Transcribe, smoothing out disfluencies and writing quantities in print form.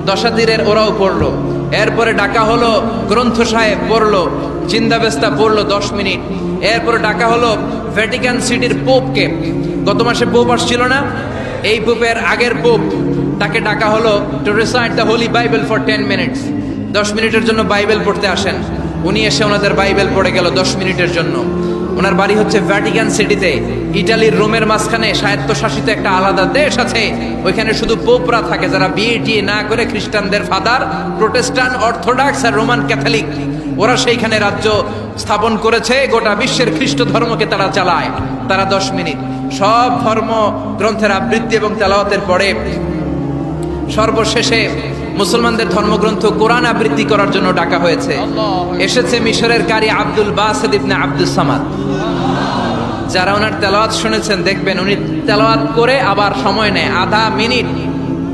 দশাতীরের ওরাও পড়লো। এরপরে ডাকা হলো গ্রন্থ সাহেব পড়লো, জিন্দাবেস্তা পড়লো 10 মিনিট। এরপরে ডাকা হলো ভ্যাটিকান সিটির পোপকে। গত মাসে পোপ আসছিল না? এই পোপের আগের পোপ, তাকে ডাকা হলো to recite the Holi Bible for 10 minutes. 10 মিনিটের জন্য বাইবেল পড়তে আসেন। উনি এসে ওনাদের বাইবেল পড়ে গেল 10 মিনিটের জন্য। ওনার বাড়ি হচ্ছে ভ্যাটিকান সিটিতে, ইটালির রোমের মাঝখানে স্বায়ত্তশাসিত একটা আলাদা দেশ আছে। ওইখানে শুধু পোপরা থাকে, যারা বিয়ে টিয়ে না করে খ্রিস্টানদের ফাদার, প্রোটেস্টান্ট, অর্থোডক্স আর রোমান ক্যাথলিক, ওরা সেইখানে রাজ্য স্থাপন করেছে। গোটা বিশ্বের খ্রিস্ট ধর্মকে তারা চালায়। তারা 10 মিনিট সব ধর্ম গ্রন্থের আবৃত্তি এবং তেলাওয়াতের পরে সর্বশেষে মুসলমানদের ধর্মগ্রন্থ কোরআন আবৃত্তি করার জন্য ডাকা হয়েছে। এসেছে মিশরের কারি আব্দুল বাসিত ইবনে আব্দুস সামাদ। যারা ওনার তেলাওয়াত শুনেছেন দেখবেন উনি তেলাওয়াত করে আবার সময় নেয়, আধা মিনিট